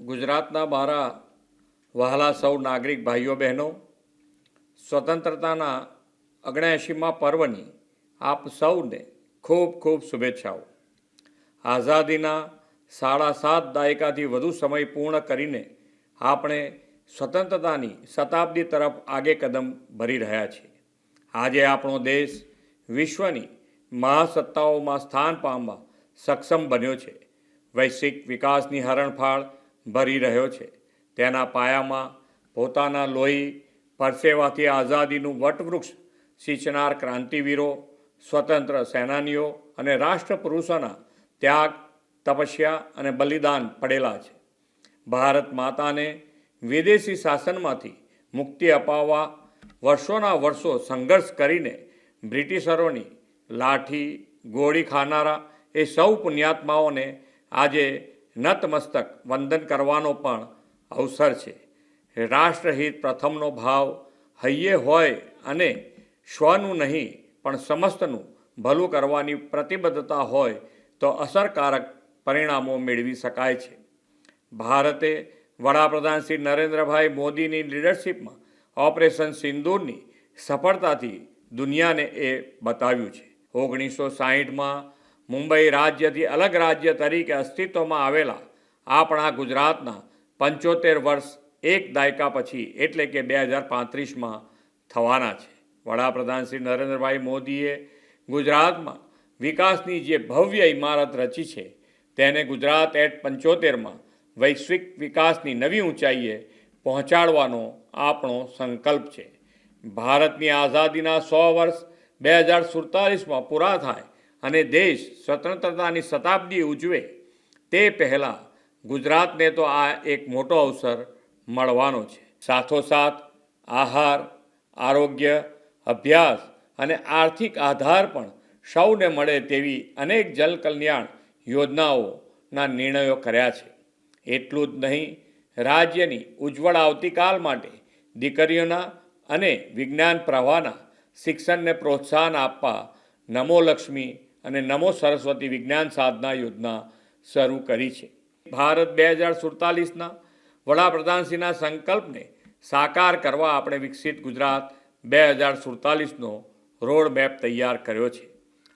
ગુજરાતના મારા વહાલા સૌ નાગરિક ભાઈઓ બહેનો, સ્વતંત્રતાના 79મા પર્વની આપ સૌને ખૂબ ખૂબ શુભેચ્છાઓ. આઝાદીના 7.5 દાયકાથી વધુ સમય પૂર્ણ કરીને આપણે સ્વતંત્રતાની શતાબ્દી તરફ આગે કદમ ભરી રહ્યા છીએ. આજે આપણો દેશ વિશ્વની મહાસત્તાઓમાં સ્થાન પામવા સક્ષમ બન્યો છે. વૈશ્વિક વિકાસની હરણફાળ ભરી રહ્યો છે. તેના પાયામાં પોતાના લોહી પરસેવાથી આઝાદીનું વટવૃક્ષ સિંચનાર ક્રાંતિવીરો, સ્વતંત્ર સેનાનીઓ અને રાષ્ટ્રપુરુષોના ત્યાગ, તપસ્યા અને બલિદાન પડેલા છે. ભારત માતાને વિદેશી શાસનમાંથી મુક્તિ અપાવવા વર્ષોના વર્ષો સંઘર્ષ કરીને બ્રિટિશરોની લાઠી ગોળી ખાનારા એ સૌ પુણ્યાત્માઓને આજે નતમસ્તક વંદન કરવાનો પણ અવસર છે. રાષ્ટ્રહિત પ્રથમનો ભાવ હૈયે હોય અને સ્વનું નહીં પણ સમસ્તનું ભલું કરવાની પ્રતિબદ્ધતા હોય તો અસરકારક પરિણામો મેળવી શકાય છે. ભારતે વડાપ્રધાન શ્રી નરેન્દ્રભાઈ મોદીની લીડરશિપમાં ઓપરેશન સિંદૂરની સફળતાથી દુનિયાને એ બતાવ્યું છે. 1960માં મુંબઈ રાજ્યથી અલગ રાજ્ય તરીકે અસ્તિત્વમાં આવેલા આપણા ગુજરાતના 75 વર્ષ એક દાયકા પછી એટલે કે 2035માં થવાના છે. વડાપ્રધાન શ્રી નરેન્દ્રભાઈ મોદીએ ગુજરાતમાં વિકાસની જે ભવ્ય ઇમારત રચી છે તેને ગુજરાત એટ 75માં વૈશ્વિક વિકાસની નવી ઊંચાઈએ પહોંચાડવાનો આપણો સંકલ્પ છે. ભારતની આઝાદીના 100 વર્ષ 2047માં પૂરા થાય અને દેશ સ્વતંત્રતાની શતાબ્દી ઉજવે તે પહેલાં ગુજરાતને તો આ એક મોટો અવસર મળવાનો છે. સાથોસાથ આહાર, આરોગ્ય, અભ્યાસ અને આર્થિક આધાર પણ સૌને મળે તેવી અનેક જનકલ્યાણ યોજનાઓના નિર્ણયો કર્યા છે. એટલું જ નહીં, રાજ્યની ઉજ્જવળ આવતીકાલ માટે દીકરીઓના અને વિજ્ઞાન પ્રવાહના શિક્ષણને પ્રોત્સાહન આપવા નમો લક્ષ્મી અને નમો સરસ્વતી વિજ્ઞાન સાધના યોજના શરૂ કરી છે. ભારત 2047ના વડાપ્રધાનશ્રીના સંકલ્પને સાકાર કરવા આપણે વિકસિત ગુજરાત 2047નો રોડ મેપ તૈયાર કર્યો છે.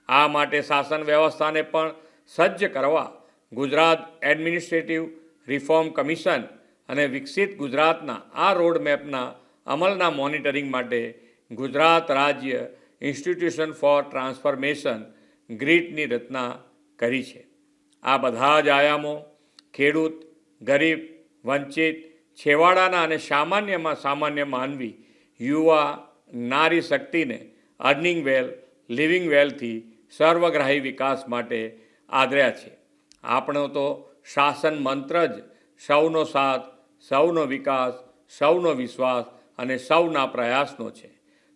આ માટે શાસન વ્યવસ્થાને પણ સજ્જ કરવા ગુજરાત એડમિનિસ્ટ્રેટિવ રિફોર્મ કમિશન અને વિકસિત ગુજરાતના આ રોડ મેપના અમલના મોનિટરિંગ માટે ગુજરાત રાજ્ય ઇન્સ્ટિટ્યુશન ફોર ટ્રાન્સફોર્મેશન ગ્રીટની રચના કરી છે. આ બધા જ આયામો ખેડૂત, ગરીબ, વંચિત, છેવાડાના અને સામાન્યમાં સામાન્ય માનવી, યુવા, નારી શક્તિને અર્નિંગ વેલ, લિવિંગ વેલથી સર્વગ્રાહી વિકાસ માટે આદર્યા છે. આપણો તો શાસન મંત્ર જ સૌનો સાથ, સૌનો વિકાસ, સૌનો વિશ્વાસ અને સૌના પ્રયાસનો છે.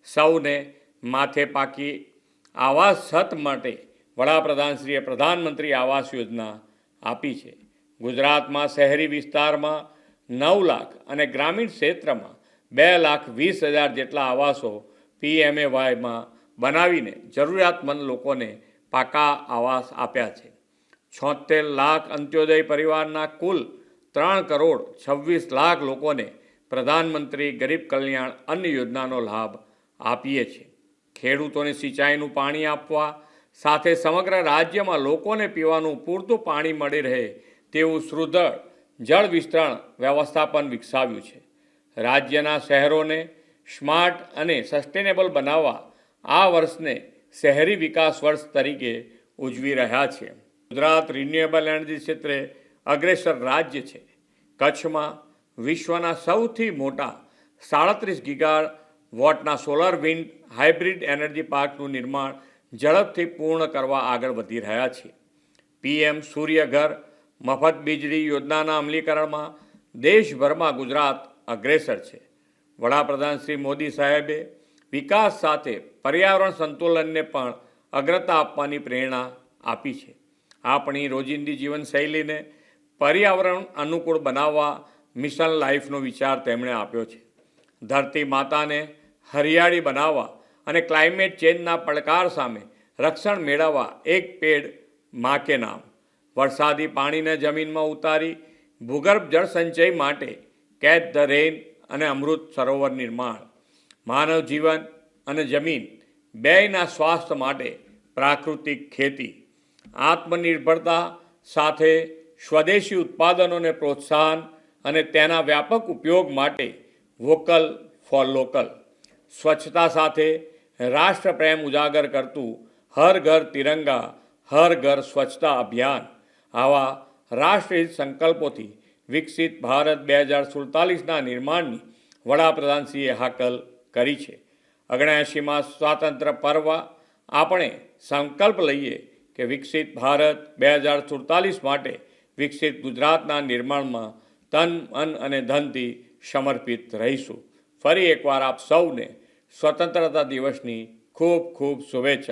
સૌને માથે પાકી આવાસ છત માટે વડાપ્રધાનશ્રીએ પ્રધાનમંત્રી આવાસ યોજના આપી છે. ગુજરાતમાં શહેરી વિસ્તારમાં 9 લાખ અને ગ્રામીણ ક્ષેત્રમાં 2,20,000 જેટલા આવાસો PMAYમાં બનાવીને જરૂરિયાતમંદ લોકોને પાકા આવાસ આપ્યા છે. 76 લાખ અંત્યોદય પરિવારના કુલ 3,26,00,000 લોકોને પ્રધાનમંત્રી ગરીબ કલ્યાણ અન્ન યોજનાનો લાભ આપીએ છીએ. ખેડૂતોને સિંચાઈનું પાણી આપવા સાથે સમગ્ર રાજ્યમાં લોકોને પીવાનું પૂરતું પાણી મળી રહે તેવું સુદૃઢ જળ વિસ્તરણ વ્યવસ્થાપન વિકસાવ્યું છે. રાજ્યના શહેરોને સ્માર્ટ અને સસ્ટેનેબલ બનાવવા આ વર્ષને શહેરી વિકાસ વર્ષ તરીકે ઉજવી રહ્યા છે. ગુજરાત રિન્યુએબલ એનર્જી ક્ષેત્રે અગ્રેસર રાજ્ય છે. કચ્છમાં વિશ્વના સૌથી મોટા 37 ગીગાવોટના સોલર વિન્ડ હાઇબ્રિડ એનર્જી પાર્કનું નિર્માણ ઝડપથી પૂર્ણ કરવા આગળ વધી રહ્યા છીએ. PM સૂર્ય ઘર મફત વીજળી યોજનાના અમલીકરણમાં દેશભરમાં ગુજરાત અગ્રેસર છે. વડાપ્રધાન શ્રી મોદી સાહેબે વિકાસ સાથે પર્યાવરણ સંતુલનને પણ અગ્રતા આપવાની પ્રેરણા આપી છે. આપણી રોજિંદી જીવનશૈલીને પર્યાવરણ અનુકૂળ બનાવવા મિશન લાઈફનો વિચાર તેમણે આપ્યો છે. ધરતી માતાને હરિયાળી બનાવવા અને ક્લાઇમેટ ચેન્જના પડકાર સામે રક્ષણ મેળવવા એક પેડ માં કે નામ. વરસાદી પાણીને જમીનમાં ઉતારી ભૂગર્ભ જળ સંચય માટે કેચ ધ રેન અને અમૃત સરોવર નિર્માણ, માનવ જીવન અને જમીન બેયના સ્વાસ્થ્ય માટે પ્રાકૃતિક ખેતી, આત્મનિર્ભરતા સાથે સ્વદેશી ઉત્પાદનોને પ્રોત્સાહન અને તેના વ્યાપક ઉપયોગ માટે વોકલ ફોર લોકલ, સ્વચ્છતા સાથે રાષ્ટ્રપ્રેમ ઉજાગર કરતું હર ઘર તિરંગા હર ઘર સ્વચ્છતા અભિયાન, આવા રાષ્ટ્રહિત સંકલ્પોથી વિકસિત ભારત 2047ના નિર્માણની વડાપ્રધાનશ્રીએ હાકલ કરી છે. 79માં સ્વાતંત્ર્ય પર્વ આપણે સંકલ્પ લઈએ કે વિકસિત ભારત 2047 માટે વિકસિત ગુજરાતના નિર્માણમાં તન મન અને ધનથી સમર્પિત રહીશું. ફરી એકવાર આપ સૌને સ્વતંત્રતા દિવસની ખૂબ ખૂબ શુભેચ્છાઓ.